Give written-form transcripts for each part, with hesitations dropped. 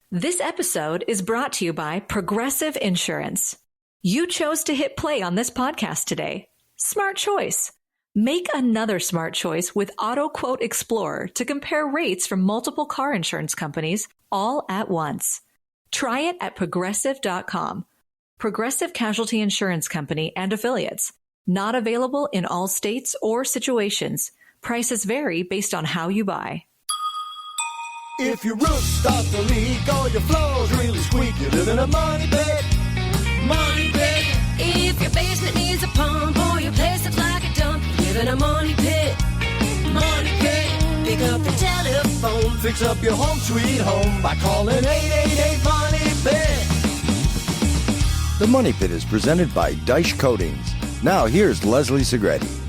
This episode is brought to you by Progressive Insurance. You chose to hit play on this podcast today. Smart choice. Make another smart choice with Auto Quote Explorer to compare rates from multiple car insurance companies all at once. Try it at progressive.com. Progressive Casualty Insurance Company and Affiliates. Not available in all states or situations. Prices vary based on how you buy. If your roof starts to leak or your floors really squeak, you live in a money pit. Money pit. If your basement needs a pump or your place looks like a dump, you live in a money pit. Money pit. Pick up the telephone. Fix up your home sweet home by calling 888-MONEY-PIT. The Money Pit is presented by Dyche Coatings. Now here's Leslie Segrete.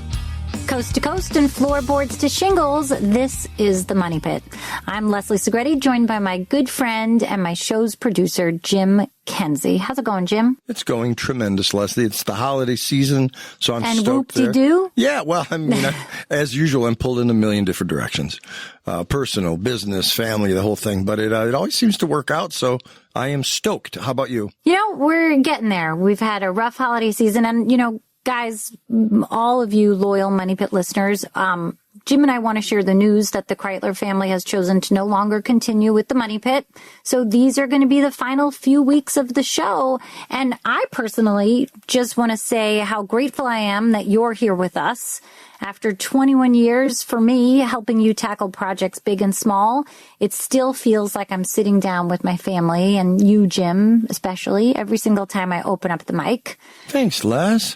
Coast to coast and floorboards to shingles, this is the Money Pit. I'm Leslie Segrete, joined by my good friend and my show's producer, Jim Kenzie. How's it going, Jim? It's going tremendous, Leslie. It's the holiday season, so I'm stoked there. And whoop-de-doo? Yeah, well, I mean, as usual, I'm pulled in a million different directions. Personal, business, family, the whole thing. But it always seems to work out, so I am stoked. How about you? You know, we're getting there. We've had a rough holiday season, and, you know, guys, all of you loyal Money Pit listeners, Jim and I want to share the news that the Kreitler family has chosen to no longer continue with the Money Pit. So these are going to be the final few weeks of the show. And I personally just want to say how grateful I am that you're here with us. After 21 years for me helping you tackle projects big and small, it still feels like I'm sitting down with my family and you, Jim, especially every single time I open up the mic. Thanks, Les.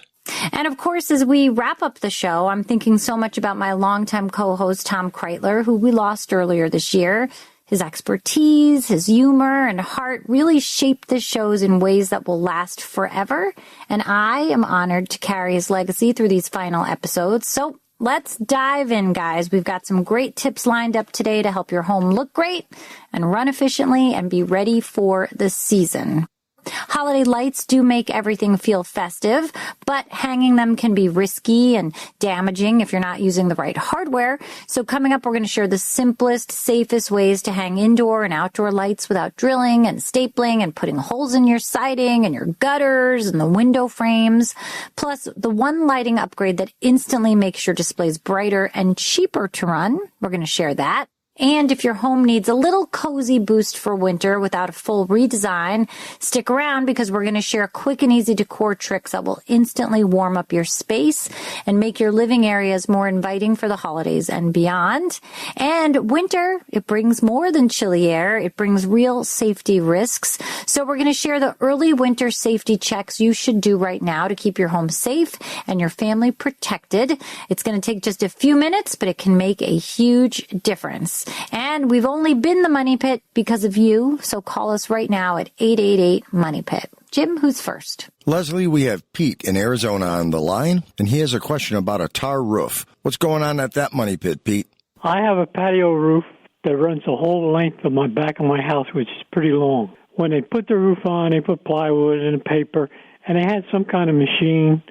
And of course, as we wrap up the show, I'm thinking so much about my longtime co-host, Tom Kreitler, who we lost earlier this year. His expertise, his humor, and heart really shaped the shows in ways that will last forever. And I am honored to carry his legacy through these final episodes. So let's dive in, guys. We've got some great tips lined up today to help your home look great and run efficiently and be ready for the season. Holiday lights do make everything feel festive, but hanging them can be risky and damaging if you're not using the right hardware. So coming up, we're going to share the simplest, safest ways to hang indoor and outdoor lights without drilling and stapling and putting holes in your siding and your gutters and the window frames. Plus, the one lighting upgrade that instantly makes your displays brighter and cheaper to run. We're going to share that. And if your home needs a little cozy boost for winter without a full redesign, stick around because we're going to share quick and easy decor tricks that will instantly warm up your space and make your living areas more inviting for the holidays and beyond. And winter, it brings more than chilly air. It brings real safety risks. So we're going to share the early winter safety checks you should do right now to keep your home safe and your family protected. It's going to take just a few minutes, but it can make a huge difference. And we've only been the Money Pit because of you, so call us right now at 888-MONEY-PIT. Jim, who's first? Leslie, we have Pete in Arizona on the line, and he has a question about a tar roof. What's going on at that Money Pit, Pete? I have a patio roof that runs the whole length of my back of my house, which is pretty long. When they put the roof on, they put plywood and paper, and they had some kind of machine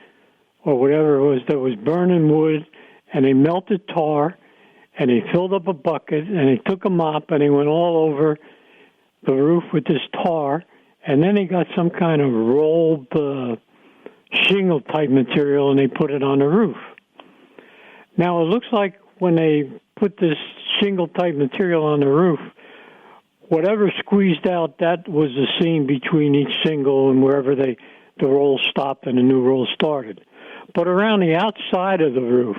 or whatever it was that was burning wood, and they melted tar, and they filled up a bucket, and they took a mop, and they went all over the roof with this tar, and then they got some kind of rolled shingle-type material, and they put it on the roof. Now, it looks like when they put this shingle-type material on the roof, whatever squeezed out, that was the seam between each shingle and wherever the roll stopped and the new roll started. But around the outside of the roof,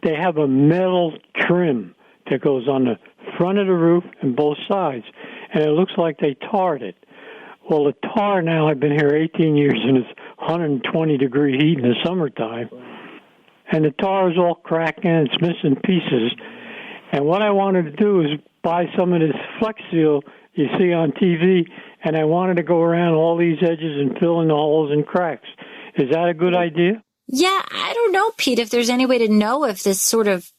they have a metal trim that goes on the front of the roof and both sides, and it looks like they tarred it. Well, the tar now, I've been here 18 years, and it's 120-degree heat in the summertime, and the tar is all cracking, it's missing pieces. And what I wanted to do is buy some of this Flex Seal you see on TV, and I wanted to go around all these edges and fill in the holes and cracks. Is that a good idea? Yeah, I don't know, Pete, if there's any way to know if this sort of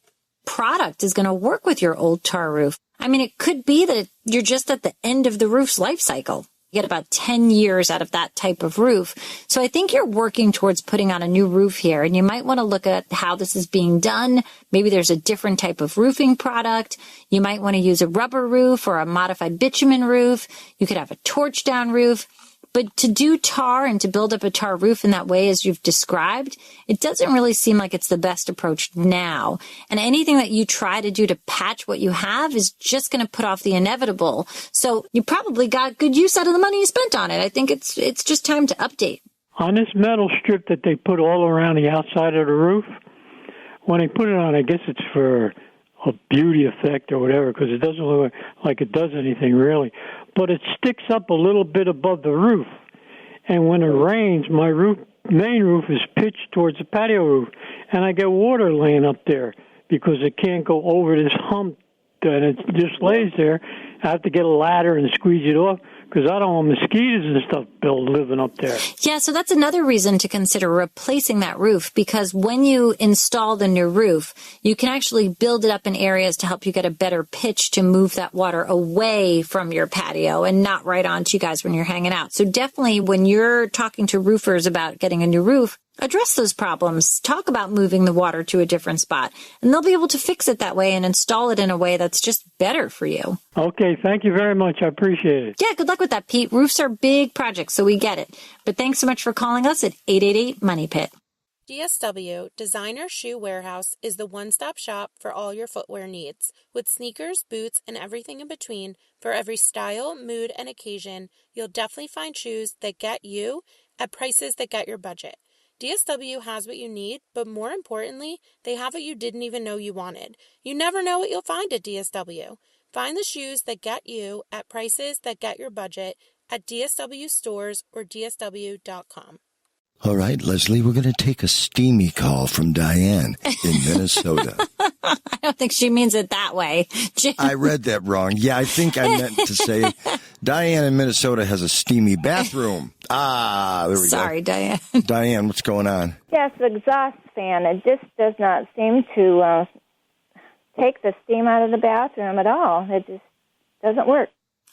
product is going to work with your old tar roof. I mean, it could be that you're just at the end of the roof's life cycle. You get about 10 years out of that type of roof. So I think you're working towards putting on a new roof here, and you might want to look at how this is being done. Maybe there's a different type of roofing product. You might want to use a rubber roof or a modified bitumen roof. You could have a torch down roof. But to do tar and to build up a tar roof in that way, as you've described, it doesn't really seem like it's the best approach now. And anything that you try to do to patch what you have is just going to put off the inevitable. So you probably got good use out of the money you spent on it. I think it's just time to update. On this metal strip that they put all around the outside of the roof, when they put it on, I guess it's for a beauty effect or whatever, because it doesn't look like it does anything really. But it sticks up a little bit above the roof. And when it rains, my main roof is pitched towards the patio roof, and I get water laying up there because it can't go over this hump, and it just lays there. I have to get a ladder and squeeze it off because I don't want mosquitoes and stuff living up there. Yeah, so that's another reason to consider replacing that roof, because when you install the new roof, you can actually build it up in areas to help you get a better pitch to move that water away from your patio and not right onto you guys when you're hanging out. So definitely when you're talking to roofers about getting a new roof, address those problems. Talk about moving the water to a different spot, and they'll be able to fix it that way and install it in a way that's just better for you. Okay, thank you very much. I appreciate it. Yeah, good luck with that, Pete. Roofs are big projects, so we get it. But thanks so much for calling us at 888-MONEY-PIT. DSW, Designer Shoe Warehouse, is the one-stop shop for all your footwear needs. With sneakers, boots, and everything in between, for every style, mood, and occasion, you'll definitely find shoes that get you at prices that get your budget. DSW has what you need, but more importantly, they have what you didn't even know you wanted. You never know what you'll find at DSW. Find the shoes that get you at prices that get your budget at DSW stores or DSW.com. All right, Leslie, we're going to take a steamy call from Diane in Minnesota. I don't think she means it that way. I read that wrong. Yeah, I think I meant to say Diane in Minnesota has a steamy bathroom. There we go. Sorry, Diane. Diane, what's going on? Yes, the exhaust fan. It just does not seem to take the steam out of the bathroom at all. It just doesn't work.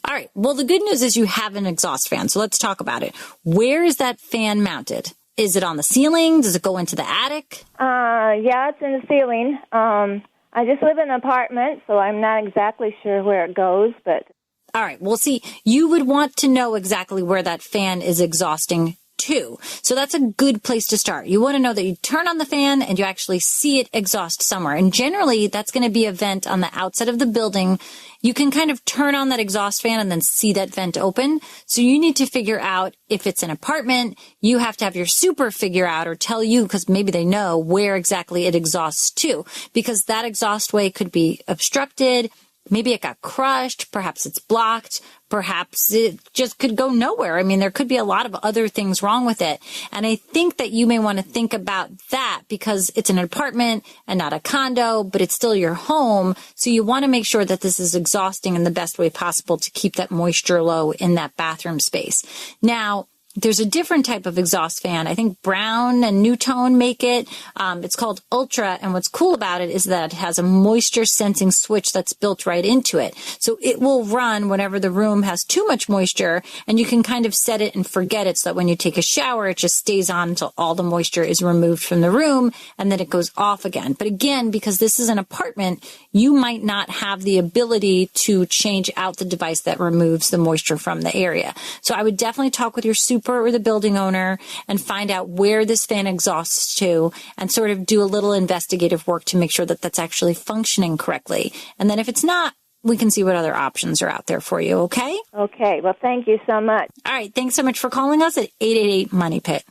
All right. Well, the good news is you have an exhaust fan, so let's talk about it. Where is that fan mounted? Is it on the ceiling? Does it go into the attic? Yeah, it's in the ceiling. I just live in an apartment, so I'm not exactly sure where it goes, but... All right. Well, see, you would want to know exactly where that fan is exhausting to. So that's a good place to start. You want to know that you turn on the fan and you actually see it exhaust somewhere. And generally, that's going to be a vent on the outside of the building. You can kind of turn on that exhaust fan and then see that vent open. So you need to figure out if it's an apartment. You have to have your super figure out or tell you, because maybe they know where exactly it exhausts to, because that exhaust way could be obstructed. Maybe it got crushed. Perhaps it's blocked. Perhaps it just could go nowhere. I mean, there could be a lot of other things wrong with it. And I think that you may want to think about that because it's an apartment and not a condo, but it's still your home. So you want to make sure that this is exhausting in the best way possible to keep that moisture low in that bathroom space. Now, there's a different type of exhaust fan. I think Brown and Newtone make it. It's called Ultra, and what's cool about it is that it has a moisture sensing switch that's built right into it. So it will run whenever the room has too much moisture, and you can kind of set it and forget it so that when you take a shower, it just stays on until all the moisture is removed from the room, and then it goes off again. But again, because this is an apartment, you might not have the ability to change out the device that removes the moisture from the area. So I would definitely talk with your super or the building owner and find out where this fan exhausts to and sort of do a little investigative work to make sure that that's actually functioning correctly. And then if it's not, we can see what other options are out there for you, okay? Okay. Well, thank you so much. All right. Thanks so much for calling us at 888-MONEY-PIT.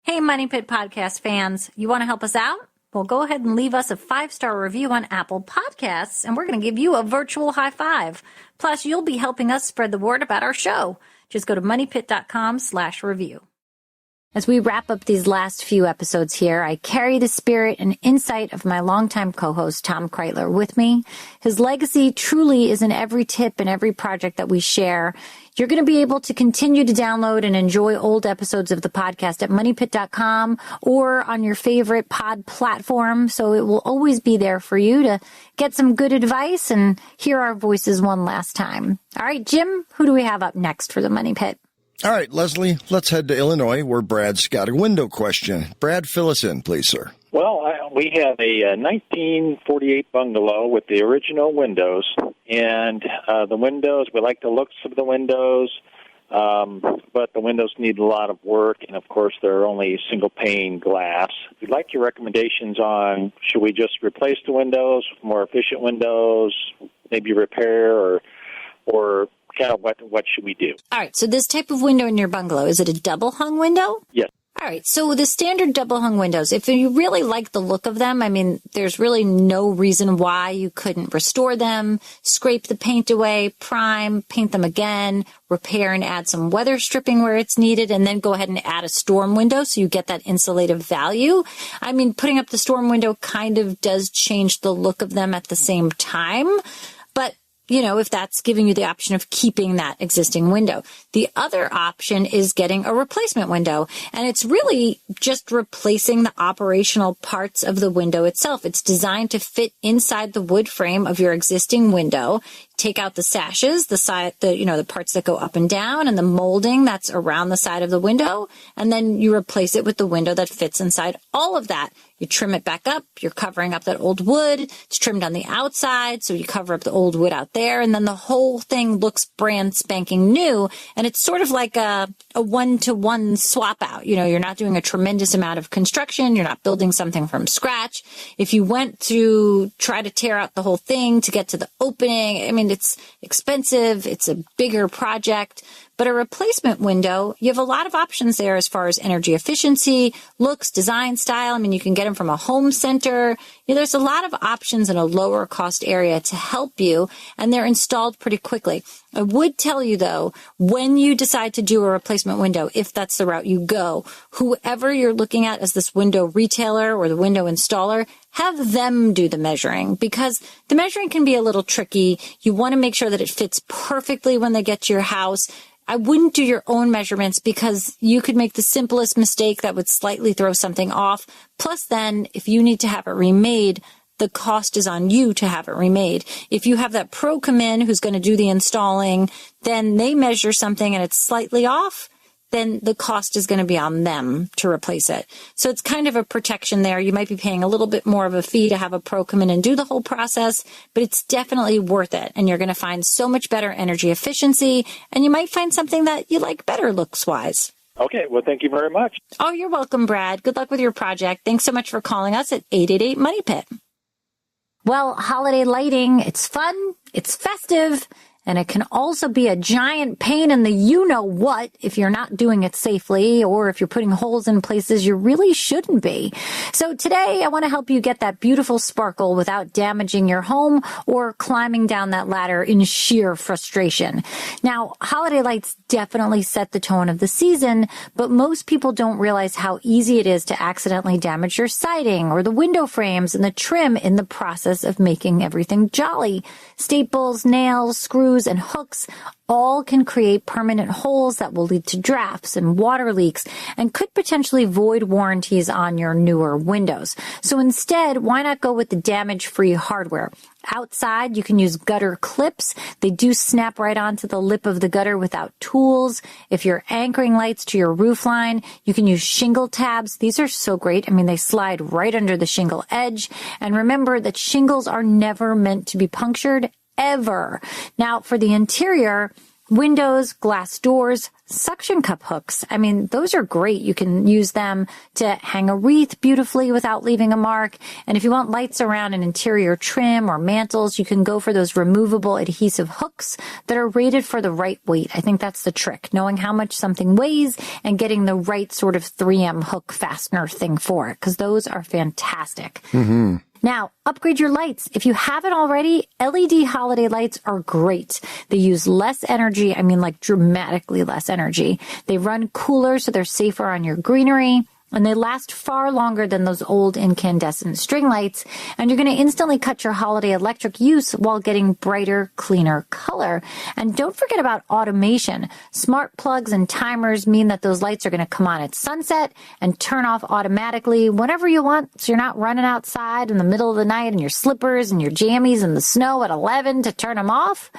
Hey, Money Pit podcast fans. You want to help us out? Well, go ahead and leave us a 5-star review on Apple Podcasts, and we're going to give you a virtual high five. Plus, you'll be helping us spread the word about our show. Just go to moneypit.com/review. As we wrap up these last few episodes here, I carry the spirit and insight of my longtime co-host, Tom Kreitler, with me. His legacy truly is in every tip and every project that we share. You're going to be able to continue to download and enjoy old episodes of the podcast at moneypit.com or on your favorite pod platform. So it will always be there for you to get some good advice and hear our voices one last time. All right, Jim, who do we have up next for the Money Pit? All right, Leslie, let's head to Illinois where Brad's got a window question. Brad, fill us in, please, sir. Well, we have a 1948 bungalow with the original windows, and the windows, we like the looks of the windows, but the windows need a lot of work, and of course they're only single-pane glass. We'd like your recommendations on should we just replace the windows with more efficient windows, maybe repair, or kind of what should we do? All right, so this type of window in your bungalow, is it a double-hung window? Yes. All right, so the standard double-hung windows, if you really like the look of them, I mean, there's really no reason why you couldn't restore them, scrape the paint away, prime, paint them again, repair and add some weather stripping where it's needed, and then go ahead and add a storm window so you get that insulative value. I mean, putting up the storm window kind of does change the look of them at the same time, but you know, if that's giving you the option of keeping that existing window. The other option is getting a replacement window, and it's really just replacing the operational parts of the window itself. It's designed to fit inside the wood frame of your existing window. Take out the sashes, the parts that go up and down, and the molding that's around the side of the window, and then you replace it with the window that fits inside all of that. You trim it back up, you're covering up that old wood, it's trimmed on the outside, so you cover up the old wood out there, and then the whole thing looks brand spanking new, and it's sort of like a one-to-one swap out. You know, you're not doing a tremendous amount of construction, you're not building something from scratch. If you went to try to tear out the whole thing to get to the opening, I mean, it's expensive, it's a bigger project, but a replacement window, you have a lot of options there as far as energy efficiency, looks, design, style. I mean, you can get them from a home center. You know, there's a lot of options in a lower cost area to help you, and they're installed pretty quickly. I would tell you, though, when you decide to do a replacement window, if that's the route you go, whoever you're looking at as this window retailer or the window installer, have them do the measuring, because the measuring can be a little tricky. You want to make sure that it fits perfectly when they get to your house. I wouldn't do your own measurements because you could make the simplest mistake that would slightly throw something off. Plus, then, if you need to have it remade, the cost is on you to have it remade. If you have that pro come in who's going to do the installing, then they measure something and it's slightly off, then the cost is going to be on them to replace it. So it's kind of a protection there. You might be paying a little bit more of a fee to have a pro come in and do the whole process, but it's definitely worth it. And you're going to find so much better energy efficiency, and you might find something that you like better looks-wise. Okay, well, thank you very much. Oh, you're welcome, Brad. Good luck with your project. Thanks so much for calling us at 888-MONEY-PIT. Well, holiday lighting, it's fun, it's festive, and it can also be a giant pain in the you-know-what if you're not doing it safely or if you're putting holes in places you really shouldn't be. So today, I want to help you get that beautiful sparkle without damaging your home or climbing down that ladder in sheer frustration. Now, holiday lights definitely set the tone of the season, but most people don't realize how easy it is to accidentally damage your siding or the window frames and the trim in the process of making everything jolly. Staples, nails, screws, and hooks all can create permanent holes that will lead to drafts and water leaks and could potentially void warranties on your newer windows. So instead, why not go with the damage-free hardware? Outside, you can use gutter clips. They do snap right onto the lip of the gutter without tools. If you're anchoring lights to your roof line, you can use shingle tabs. These are so great. I mean, they slide right under the shingle edge. And remember that shingles are never meant to be punctured, ever. Now, for the interior, windows, glass doors, suction cup hooks. I mean, those are great. You can use them to hang a wreath beautifully without leaving a mark. And if you want lights around an interior trim or mantles, you can go for those removable adhesive hooks that are rated for the right weight. I think that's the trick, knowing how much something weighs and getting the right sort of 3M hook fastener thing for it, because those are fantastic. Mm-hmm. Now, upgrade your lights. If you haven't already, LED holiday lights are great. They use less energy. I mean, like dramatically less energy. They run cooler, so they're safer on your greenery. And they last far longer than those old incandescent string lights. And you're going to instantly cut your holiday electric use while getting brighter, cleaner color. And don't forget about automation. Smart plugs and timers mean that those lights are going to come on at sunset and turn off automatically whenever you want. So you're not running outside in the middle of the night in your slippers and your jammies in the snow at 11 to turn them off.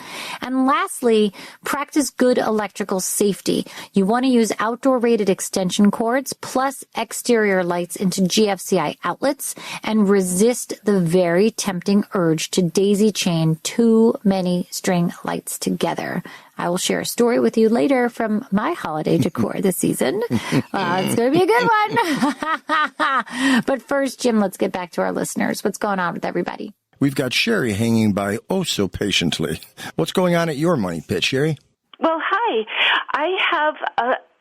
And lastly, practice good electrical safety. You want to use outdoor rated extension cords plus exterior lights into GFCI outlets and resist the very tempting urge to daisy chain too many string lights together. I will share a story with you later from my holiday decor this season. It's going to be a good one. But first, Jim, let's get back to our listeners. What's going on with everybody? We've got Sherry hanging by oh so patiently. What's going on at your money pit, Sherry? Well, hi. I have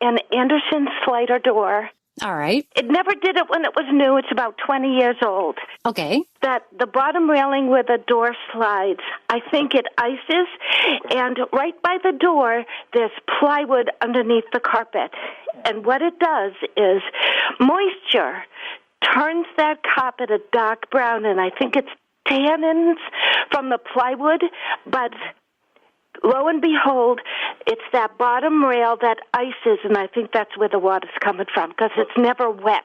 an Anderson slider door. All right. It never did it when it was new. It's about 20 years old. Okay. That the bottom railing where the door slides, I think it ices, and right by the door, there's plywood underneath the carpet. And what it does is moisture turns that carpet a dark brown, and I think it's tannins from the plywood, but lo and behold, it's that bottom rail that ices, and I think that's where the water's coming from, because it's never wet.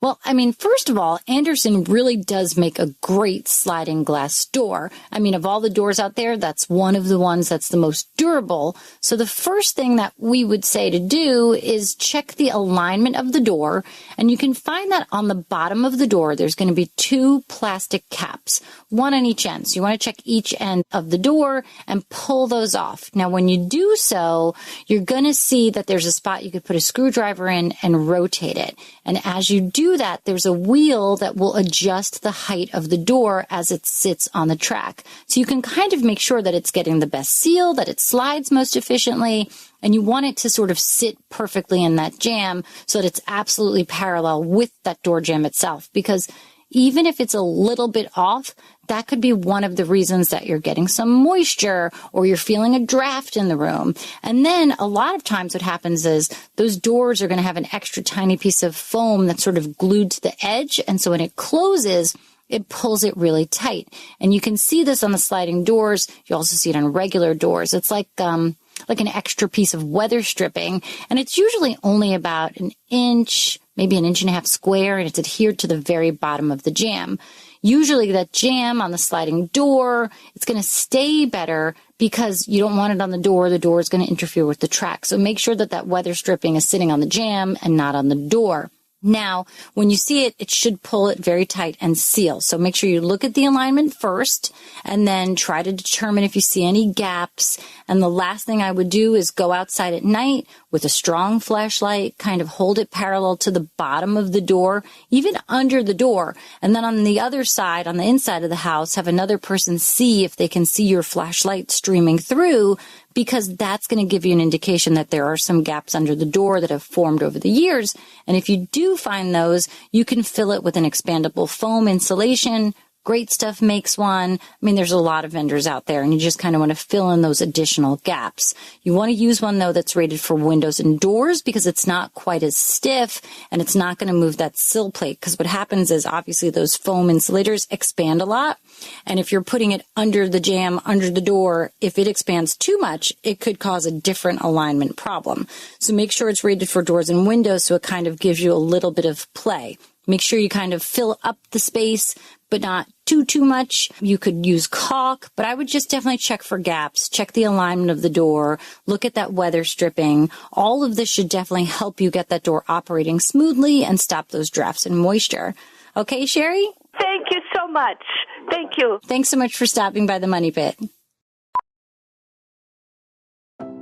Well, I mean, first of all, Anderson really does make a great sliding glass door. I mean, of all the doors out there, that's one of the ones that's the most durable. So the first thing that we would say to do is check the alignment of the door. And you can find that on the bottom of the door, there's going to be two plastic caps, one on each end. So you want to check each end of the door and pull those off. Now, when you do so, you're going to see that there's a spot you could put a screwdriver in and rotate it. And as you do that, there's a wheel that will adjust the height of the door as it sits on the track. So you can kind of make sure that it's getting the best seal, that it slides most efficiently, and you want it to sort of sit perfectly in that jamb so that it's absolutely parallel with that door jamb itself. Because even if it's a little bit off, that could be one of the reasons that you're getting some moisture or you're feeling a draft in the room. And then a lot of times what happens is those doors are going to have an extra tiny piece of foam that's sort of glued to the edge. And so when it closes, it pulls it really tight. And you can see this on the sliding doors. You also see it on regular doors. It's like an extra piece of weather stripping. And it's usually only about an inch, maybe an inch and a half square, and it's adhered to the very bottom of the jamb. Usually that jamb on the sliding door, it's going to stay better because you don't want it on the door. The door is going to interfere with the track. So make sure that that weather stripping is sitting on the jamb and not on the door. Now, when you see it, it should pull it very tight and seal. So make sure you look at the alignment first and then try to determine if you see any gaps. And the last thing I would do is go outside at night with a strong flashlight, kind of hold it parallel to the bottom of the door, even under the door. And then on the other side, on the inside of the house, have another person see if they can see your flashlight streaming through, because that's going to give you an indication that there are some gaps under the door that have formed over the years. And if you do find those, you can fill it with an expandable foam insulation. Great Stuff makes one. I mean, there's a lot of vendors out there, and you just kind of want to fill in those additional gaps. You want to use one, though, that's rated for windows and doors because it's not quite as stiff, and it's not going to move that sill plate, because what happens is, obviously, those foam insulators expand a lot, and if you're putting it under the jamb, under the door, if it expands too much, it could cause a different alignment problem. So make sure it's rated for doors and windows so it kind of gives you a little bit of play. Make sure you kind of fill up the space, but not too much. You could use caulk, but I would just definitely check for gaps, check the alignment of the door, look at that weather stripping. All of this should definitely help you get that door operating smoothly and stop those drafts and moisture. Okay, Sherry? Thank you so much. Thank you. Thanks so much for stopping by the Money Pit.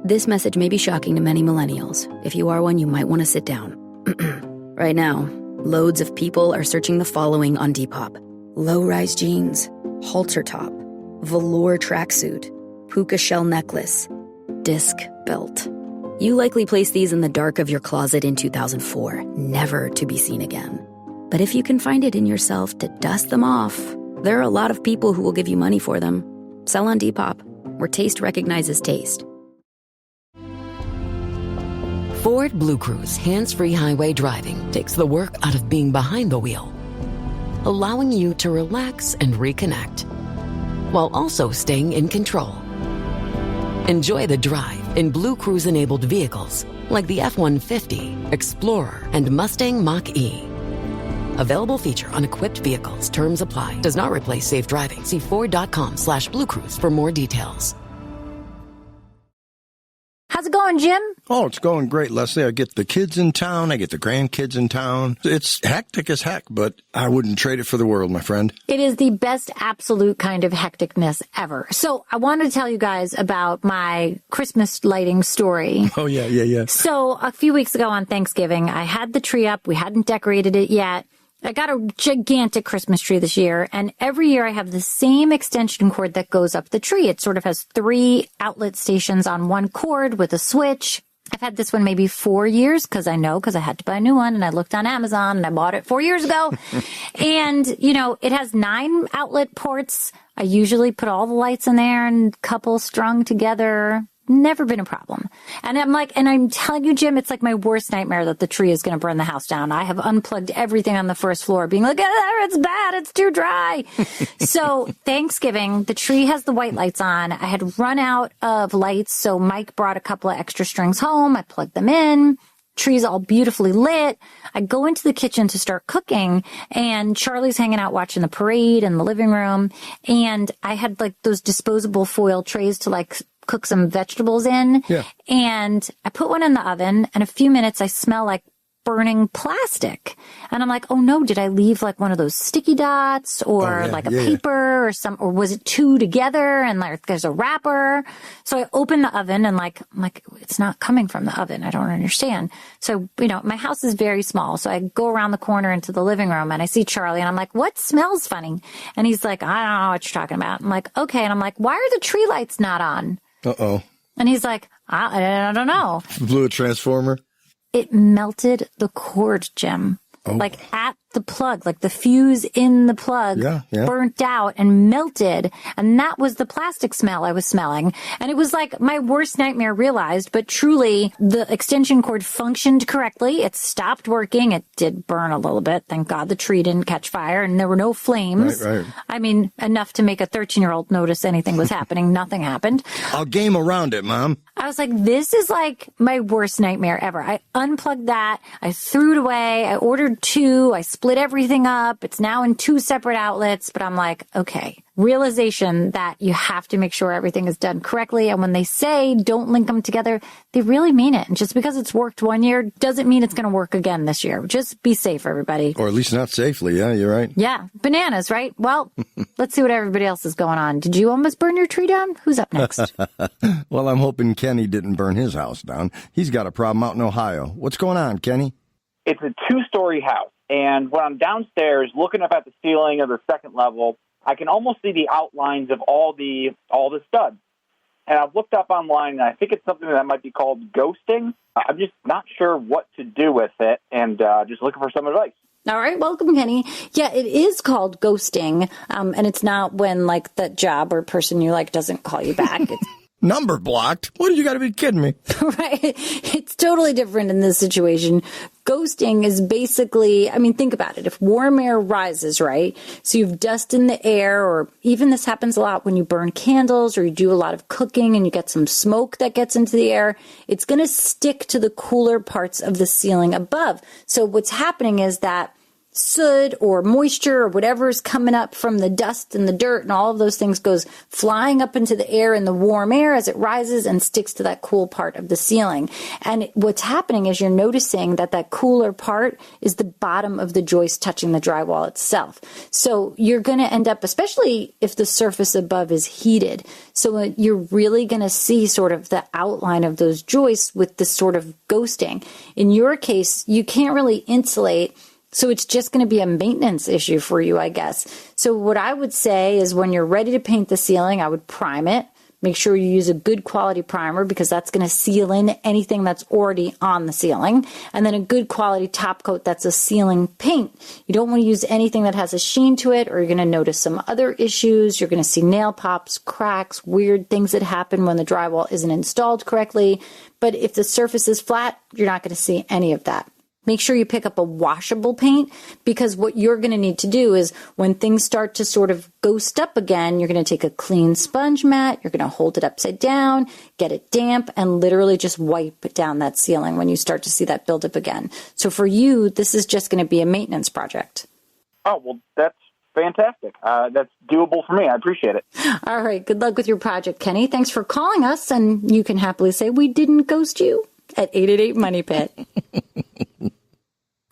This message may be shocking to many millennials. If you are one, you might want to sit down. Right now, loads of people are searching the following on Depop: low-rise jeans, halter top, velour tracksuit, puka shell necklace, disc belt. You likely placed these in the dark of your closet in 2004, never to be seen again. But if you can find it in yourself to dust them off, there are a lot of people who will give you money for them. Sell on Depop, where taste recognizes taste. Ford Blue Cruise hands-free highway driving takes the work out of being behind the wheel, allowing you to relax and reconnect, while also staying in control. Enjoy the drive in Blue Cruise-enabled vehicles like the F-150, Explorer, and Mustang Mach-E. Available feature on equipped vehicles. Terms apply. Does not replace safe driving. See Ford.com/Blue Cruise for more details. How's it going, Jim? Oh, it's going great, Leslie. I get the kids in town. I get the grandkids in town. It's hectic as heck, but I wouldn't trade it for the world, my friend. It is the best absolute kind of hecticness ever. So I wanted to tell you guys about my Christmas lighting story. Oh, yeah. So a few weeks ago on Thanksgiving, I had the tree up. We hadn't decorated it yet. I got a gigantic Christmas tree this year, and every year I have the same extension cord that goes up the tree. It sort of has 3 outlet stations on one cord with a switch. I've had this one maybe 4 years because I had to buy a new one, and I looked on Amazon and I bought it 4 years ago. And, it has 9 outlet ports. I usually put all the lights in there and couple strung together. Never been a problem. And I'm telling you, Jim, it's like my worst nightmare that the tree is going to burn the house down. I have unplugged everything on the first floor, being like, it's bad, it's too dry. So Thanksgiving, the tree has the white lights on. I had run out of lights, so Mike brought a couple of extra strings home. I plugged them in. Tree's all beautifully lit. I go into the kitchen to start cooking, and Charlie's hanging out watching the parade in the living room. And I had those disposable foil trays to cook some vegetables in. Yeah. And I put one in the oven, and a few minutes I smell like burning plastic. And I'm like, oh no, did I leave one of those sticky dots or a paper or was it 2 together and there's a wrapper? So I open the oven and I'm like, it's not coming from the oven. I don't understand. So, my house is very small. So I go around the corner into the living room and I see Charlie and I'm like, what smells funny? And he's like, I don't know what you're talking about. I'm like, okay. And I'm like, why are the tree lights not on? Uh-oh. And he's like, I don't know. Blew a transformer? It melted the cord, Jim. Oh. At the plug, the fuse in the plug burnt out and melted. And that was the plastic smell I was smelling. And it was my worst nightmare realized, but truly the extension cord functioned correctly. It stopped working. It did burn a little bit. Thank God the tree didn't catch fire and there were no flames. Right. I mean, enough to make a 13-year-old notice anything was happening. Nothing happened. I'll game around it, Mom. I was like, this is my worst nightmare ever. I unplugged that. I threw it away. I ordered 2. I split everything up. It's now in 2 separate outlets, but I'm like, okay. Realization that you have to make sure everything is done correctly. And when they say don't link them together, they really mean it. And just because it's worked one year doesn't mean it's going to work again this year. Just be safe, everybody. Or at least not safely. Yeah, you're right. Yeah. Bananas, right? Well, let's see what everybody else is going on. Did you almost burn your tree down? Who's up next? Well, I'm hoping Kenny didn't burn his house down. He's got a problem out in Ohio. What's going on, Kenny? It's a 2-story house. And when I'm downstairs looking up at the ceiling of the second level, I can almost see the outlines of all the studs. And I've looked up online, and I think it's something that might be called ghosting. I'm just not sure what to do with it, and just looking for some advice. All right. Welcome, Kenny. Yeah, it is called ghosting. And it's not when that job or person you doesn't call you back. It's number blocked? What, you got to be kidding me. Right. It's totally different in this situation. Ghosting is basically, think about it. If warm air rises, right? So you have dust in the air, or even this happens a lot when you burn candles or you do a lot of cooking and you get some smoke that gets into the air. It's going to stick to the cooler parts of the ceiling above. So what's happening is that soot or moisture or whatever is coming up from the dust and the dirt and all of those things goes flying up into the air in the warm air as it rises and sticks to that cool part of the ceiling. And what's happening is you're noticing that cooler part is the bottom of the joist touching the drywall itself. So you're going to end up, especially if the surface above is heated, so you're really going to see sort of the outline of those joists with this sort of ghosting. In your case, you can't really insulate, so it's just going to be a maintenance issue for you, I guess. So what I would say is when you're ready to paint the ceiling, I would prime it, Make sure you use a good quality primer because that's going to seal in anything that's already on the ceiling. And then a good quality top coat that's a sealing paint. You don't want to use anything that has a sheen to it or you're going to notice some other issues. You're going to see nail pops, cracks, weird things that happen when the drywall isn't installed correctly. But if the surface is flat, you're not going to see any of that. Make sure you pick up a washable paint because what you're going to need to do is when things start to sort of ghost up again, you're going to take a clean sponge mat, you're going to hold it upside down, get it damp, and literally just wipe down that ceiling when you start to see that build up again. So for you, this is just going to be a maintenance project. Oh, well, that's fantastic. That's doable for me. I appreciate it. All right. Good luck with your project, Kenny. Thanks for calling us, and you can happily say we didn't ghost you at 888 Money Pit.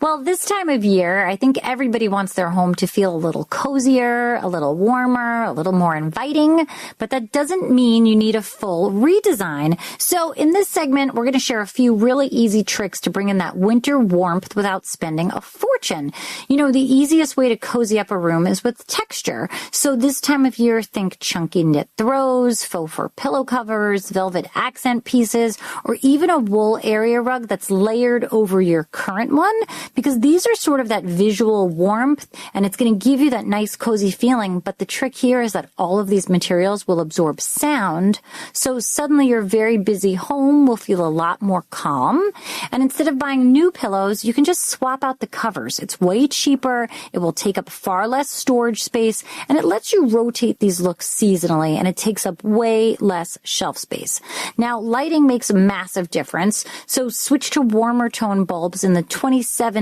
Well, this time of year, I think everybody wants their home to feel a little cozier, a little warmer, a little more inviting, but that doesn't mean you need a full redesign. So in this segment, we're going to share a few really easy tricks to bring in that winter warmth without spending a fortune. You know, the easiest way to cozy up a room is with texture. So this time of year, think chunky knit throws, faux fur pillow covers, velvet accent pieces, or even a wool area rug that's layered over your current one. Because these are sort of that visual warmth and it's going to give you that nice cozy feeling. But the trick here is that all of these materials will absorb sound. So suddenly your very busy home will feel a lot more calm. And instead of buying new pillows, you can just swap out the covers. It's way cheaper. It will take up far less storage space and it lets you rotate these looks seasonally and it takes up way less shelf space. Now, lighting makes a massive difference. So switch to warmer tone bulbs in the 2700K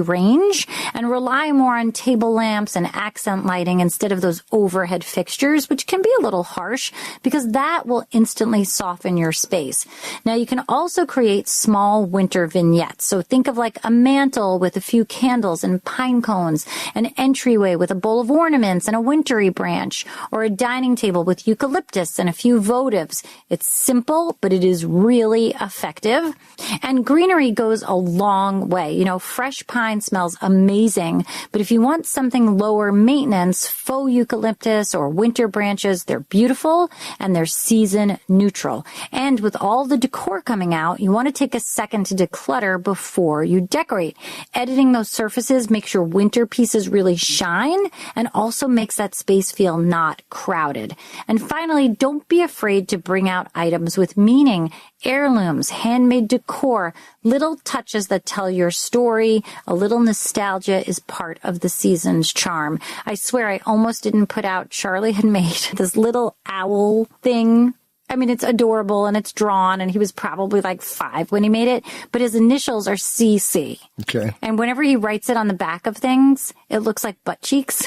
range and rely more on table lamps and accent lighting instead of those overhead fixtures, which can be a little harsh because that will instantly soften your space. Now you can also create small winter vignettes. So think of like a mantle with a few candles and pine cones, an entryway with a bowl of ornaments and a wintry branch, or a dining table with eucalyptus and a few votives. It's simple, but it is really effective. And greenery goes a long way. You know, fresh pine smells amazing, but if you want something lower maintenance, faux eucalyptus or winter branches, they're beautiful and they're season neutral. And with all the decor coming out, you want to take a second to declutter before you decorate. Editing those surfaces makes your winter pieces really shine and also makes that space feel not crowded. And finally, don't be afraid to bring out items with meaning. Heirlooms, handmade decor, little touches that tell your story. A little nostalgia is part of the season's charm. I swear I almost didn't put out. Charlie had made this little owl thing. I mean, it's adorable and it's drawn and he was probably like 5 when he made it, but his initials are CC. Okay. And whenever he writes it on the back of things, it looks like butt cheeks.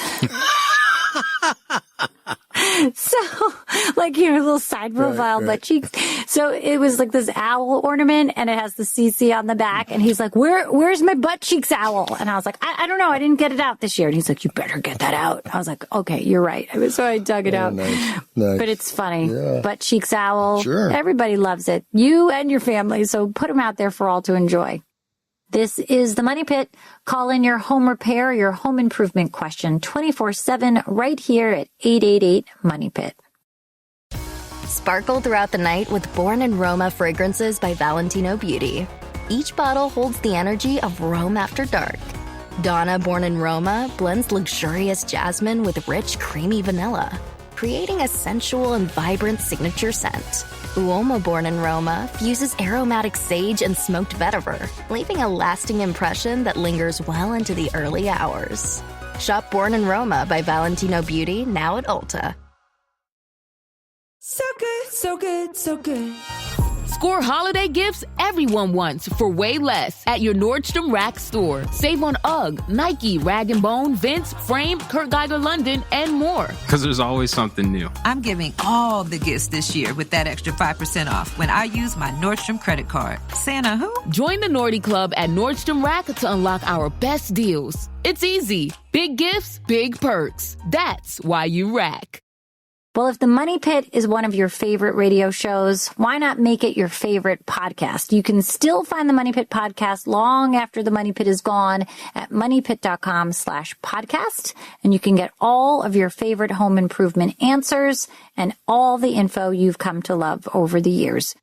So, like, you know, little side profile butt cheeks. So it was like this owl ornament and it has the CC on the back. And he's like, where's my butt cheeks owl? And I was like, I don't know. I didn't get it out this year. And he's like, you better get that out. I was like, okay, you're right. So I dug it out. Nice. But it's funny. Yeah. Butt cheeks owl. Sure. Everybody loves it. You and your family. So put them out there for all to enjoy. This is the Money Pit. Call in your home repair, your home improvement question 24/7 right here at 888-MONEY-PIT. Sparkle throughout the night with Born in Roma fragrances by Valentino Beauty. Each bottle holds the energy of Rome after dark. Donna Born in Roma blends luxurious jasmine with rich, creamy vanilla, creating a sensual and vibrant signature scent. Uomo Born in Roma fuses aromatic sage and smoked vetiver, leaving a lasting impression that lingers well into the early hours. Shop Born in Roma by Valentino Beauty now at Ulta. So good, so good, so good. Score holiday gifts everyone wants for way less at your Nordstrom Rack store. Save on UGG, Nike, Rag & Bone, Vince, Frame, Kurt Geiger London, and more. Because there's always something new. I'm giving all the gifts this year with that extra 5% off when I use my Nordstrom credit card. Santa who? Join the Nordy Club at Nordstrom Rack to unlock our best deals. It's easy. Big gifts, big perks. That's why you rack. Well, if The Money Pit is one of your favorite radio shows, why not make it your favorite podcast? You can still find The Money Pit podcast long after The Money Pit is gone at moneypit.com/podcast. And you can get all of your favorite home improvement answers and all the info you've come to love over the years.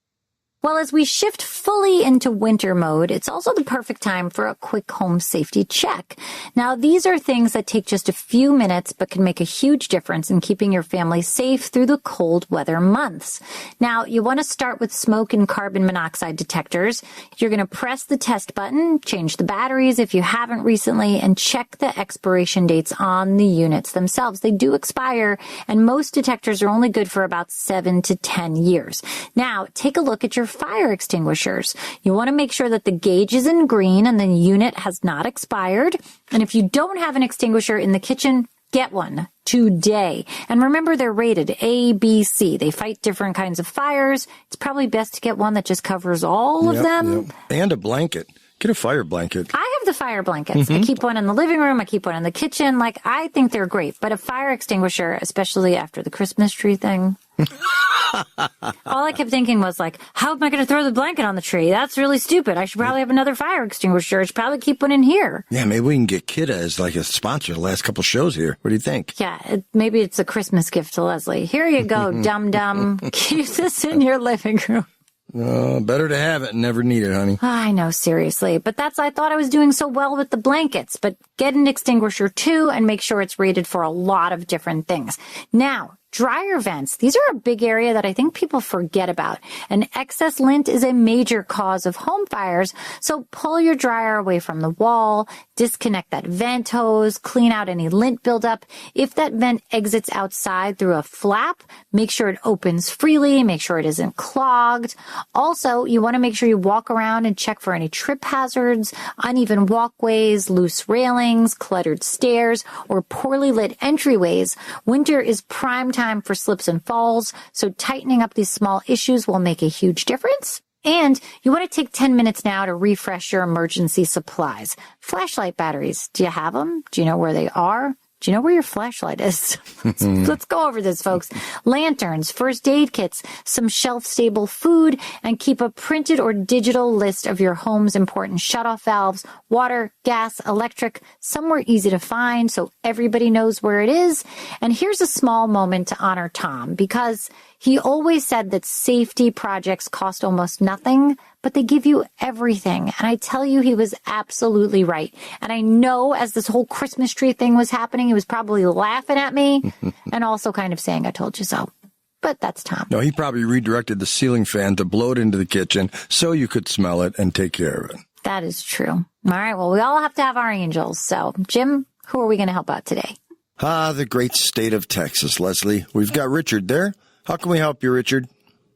Well, as we shift fully into winter mode, it's also the perfect time for a quick home safety check. Now, these are things that take just a few minutes but can make a huge difference in keeping your family safe through the cold weather months. Now, you want to start with smoke and carbon monoxide detectors. You're going to press the test button, change the batteries if you haven't recently, and check the expiration dates on the units themselves. They do expire, and most detectors are only good for about 7 to 10 years. Now, take a look at your fire extinguishers. You want to make sure that the gauge is in green and the unit has not expired. And if you don't have an extinguisher in the kitchen, get one today. And remember, they're rated A, B, C. They fight different kinds of fires. It's probably best to get one that just covers all of them. Yep. And a blanket. Get a fire blanket. I have the fire blankets. I keep one in the living room. I keep one in the kitchen. I think they're great. But a fire extinguisher, especially after the Christmas tree thing. All I kept thinking was how am I going to throw the blanket on the tree? That's really stupid. I should probably have another fire extinguisher. I should probably keep one in here. Yeah, maybe we can get Kidda as a sponsor the last couple shows here. What do you think? Yeah, maybe it's a Christmas gift to Leslie. Here you go, dum-dum. Keep this in your living room. Better to have it and never need it, honey. I know, seriously. But I thought I was doing so well with the blankets. But get an extinguisher too and make sure it's rated for a lot of different things. Now, dryer vents. These are a big area that I think people forget about. And excess lint is a major cause of home fires. So pull your dryer away from the wall, disconnect that vent hose, clean out any lint buildup. If that vent exits outside through a flap, make sure it opens freely, make sure it isn't clogged. Also, you want to make sure you walk around and check for any trip hazards, uneven walkways, loose railings, cluttered stairs, or poorly lit entryways. Winter is prime time for slips and falls, so tightening up these small issues will make a huge difference. And you want to take 10 minutes now to refresh your emergency supplies. Flashlight batteries. Do you have them? Do you know where they are? Do you know where your flashlight is? Let's go over this, folks. Lanterns, first aid kits, some shelf-stable food, and keep a printed or digital list of your home's important shutoff valves, water, gas, electric, somewhere easy to find so everybody knows where it is. And here's a small moment to honor Tom, because he always said that safety projects cost almost nothing, but they give you everything. And I tell you, he was absolutely right. And I know as this whole Christmas tree thing was happening, he was probably laughing at me and also kind of saying, I told you so. But that's Tom. No, he probably redirected the ceiling fan to blow it into the kitchen so you could smell it and take care of it. That is true. All right. Well, we all have to have our angels. So, Jim, who are we going to help out today? The great state of Texas, Leslie. We've got Richard there. How can we help you, Richard?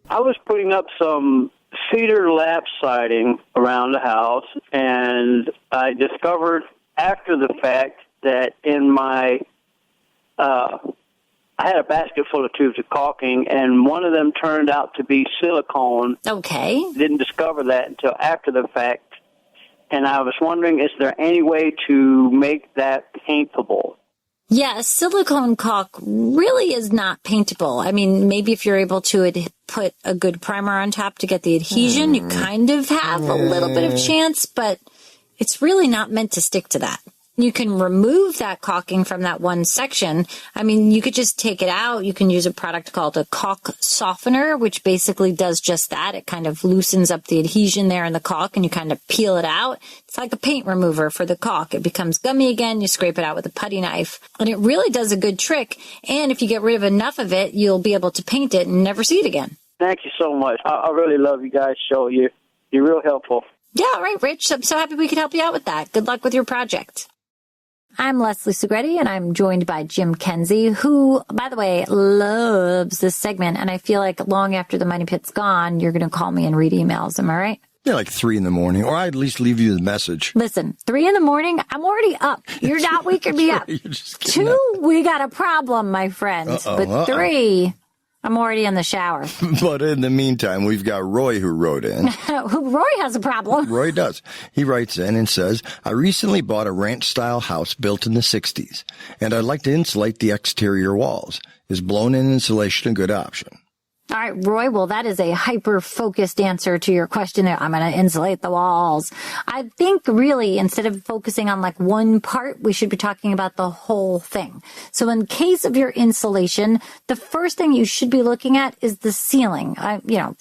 I was putting up some cedar lap siding around the house, and I discovered after the fact that in my, I had a basket full of tubes of caulking, and one of them turned out to be silicone. Okay. Didn't discover that until after the fact, and I was wondering, is there any way to make that paintable? Yeah, silicone caulk really is not paintable. I mean, maybe if you're able to put a good primer on top to get the adhesion, you kind of have a little bit of chance, but it's really not meant to stick to that. You can remove that caulking from that one section. I mean, you could just take it out. You can use a product called a caulk softener, which basically does just that. It kind of loosens up the adhesion there in the caulk, and you kind of peel it out. It's like a paint remover for the caulk. It becomes gummy again. You scrape it out with a putty knife, and it really does a good trick. And if you get rid of enough of it, you'll be able to paint it and never see it again. Thank you so much. I really love you guys' show. You're real helpful. Yeah, all right, Rich. I'm so happy we could help you out with that. Good luck with your project. I'm Leslie Segrete, and I'm joined by Jim Kenzie, who, by the way, loves this segment. And I feel like long after the Money Pit's gone, you're going to call me and read emails. Am I right? Yeah, like 3 in the morning, or I'd at least leave you the message. Listen, 3 in the morning, I'm already up. You're not waking me up. 2, we got a problem, my friend. But 3, I'm already in the shower. But in the meantime, we've got Roy who wrote in. Roy has a problem. Roy does. He writes in and says, I recently bought a ranch-style house built in the 60s, and I'd like to insulate the exterior walls. Is blown-in insulation a good option? All right, Roy, well, that is a hyper-focused answer to your question there. I'm going to insulate the walls. I think really, instead of focusing on like one part, we should be talking about the whole thing. So in case of your insulation, the first thing you should be looking at is the ceiling,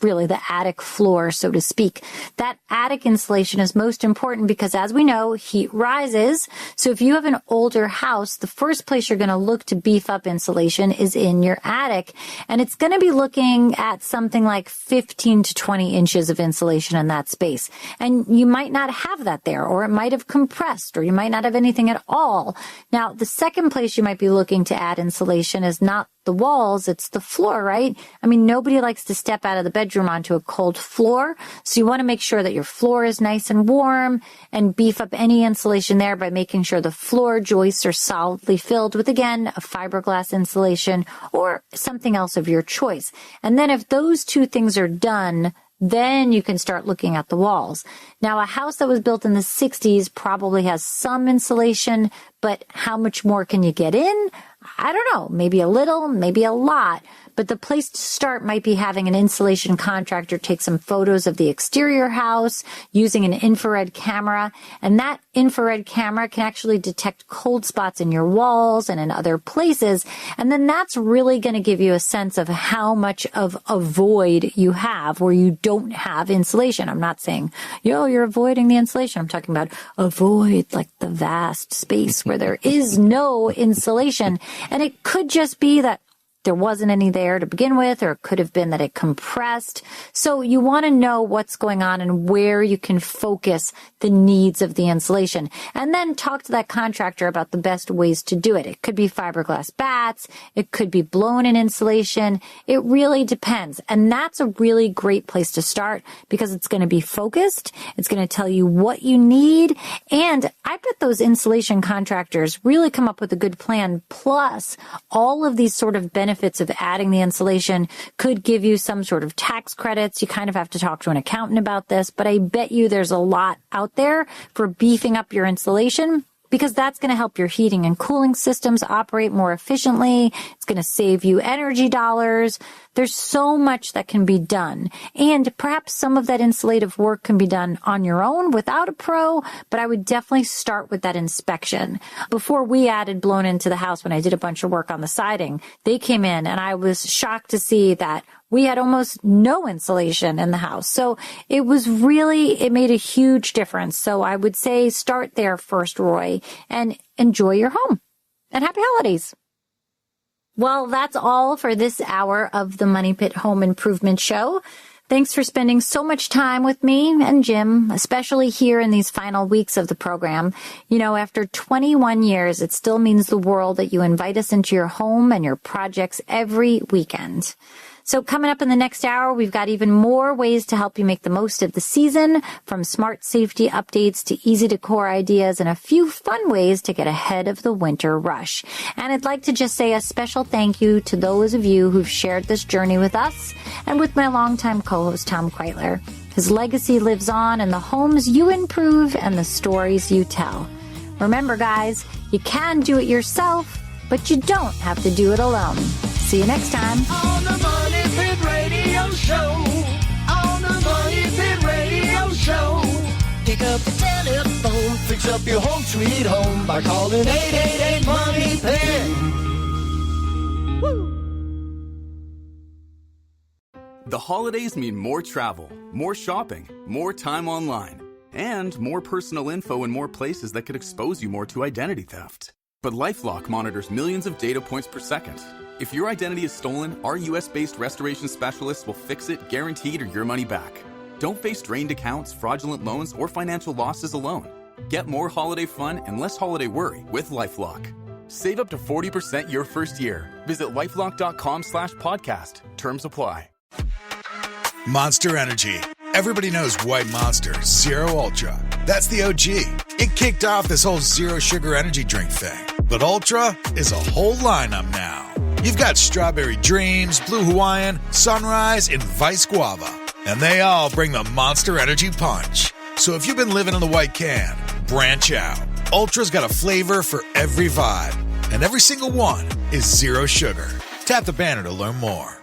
really the attic floor, so to speak. That attic insulation is most important because, as we know, heat rises. So if you have an older house, the first place you're going to look to beef up insulation is in your attic. And it's going to be looking at something like 15 to 20 inches of insulation in that space. And you might not have that there, or it might have compressed, or you might not have anything at all. Now, the second place you might be looking to add insulation is not the walls, it's the floor, right? I mean, nobody likes to step out of the bedroom onto a cold floor. So you want to make sure that your floor is nice and warm and beef up any insulation there by making sure the floor joists are solidly filled with, again, a fiberglass insulation or something else of your choice. And then if those two things are done, then you can start looking at the walls. Now, a house that was built in the 60s probably has some insulation, but how much more can you get in? I don't know, maybe a little, maybe a lot. But the place to start might be having an insulation contractor take some photos of the exterior house using an infrared camera. And that infrared camera can actually detect cold spots in your walls and in other places. And then that's really going to give you a sense of how much of a void you have where you don't have insulation. I'm not saying, you're avoiding the insulation. I'm talking about a void, like the vast space where there is no insulation. And it could just be that there wasn't any there to begin with, or it could have been that it compressed. So you want to know what's going on and where you can focus the needs of the insulation. And then talk to that contractor about the best ways to do it. It could be fiberglass bats. It could be blown-in insulation. It really depends. And that's a really great place to start because it's going to be focused. It's going to tell you what you need. And I bet those insulation contractors really come up with a good plan. Plus, all of these sort of benefits of adding the insulation could give you some sort of tax credits. You kind of have to talk to an accountant about this, but I bet you there's a lot out there for beefing up your insulation because that's going to help your heating and cooling systems operate more efficiently. It's going to save you energy dollars. There's so much that can be done. And perhaps some of that insulative work can be done on your own without a pro, but I would definitely start with that inspection. Before we added blown into the house, when I did a bunch of work on the siding, they came in and I was shocked to see that we had almost no insulation in the house. So it made a huge difference. So I would say start there first, Roy, and enjoy your home. And happy holidays. Well, that's all for this hour of the Money Pit Home Improvement Show. Thanks for spending so much time with me and Jim, especially here in these final weeks of the program. After 21 years, it still means the world that you invite us into your home and your projects every weekend. So coming up in the next hour, we've got even more ways to help you make the most of the season, from smart safety updates to easy decor ideas and a few fun ways to get ahead of the winter rush. And I'd like to just say a special thank you to those of you who've shared this journey with us and with my longtime co-host, Tom Kreitler. His legacy lives on in the homes you improve and the stories you tell. Remember, guys, you can do it yourself, but you don't have to do it alone. See you next time. On the Money Pit Radio Show. On the Money Pit Radio Show. Pick up the telephone. Fix up your home sweet home by calling 888-MONEY-PIT. The holidays mean more travel, more shopping, more time online, and more personal info in more places that could expose you more to identity theft. But LifeLock monitors millions of data points per second. If your identity is stolen, our US-based restoration specialists will fix it, guaranteed, or your money back. Don't face drained accounts, fraudulent loans, or financial losses alone. Get more holiday fun and less holiday worry with LifeLock. Save up to 40% your first year. Visit lifelock.com/podcast. Terms apply. Monster Energy. Everybody knows White Monster, Zero Ultra. That's the OG. It kicked off this whole zero sugar energy drink thing. But Ultra is a whole lineup now. You've got Strawberry Dreams, Blue Hawaiian, Sunrise, and Vice Guava. And they all bring the Monster Energy punch. So if you've been living in the white can, branch out. Ultra's got a flavor for every vibe. And every single one is zero sugar. Tap the banner to learn more.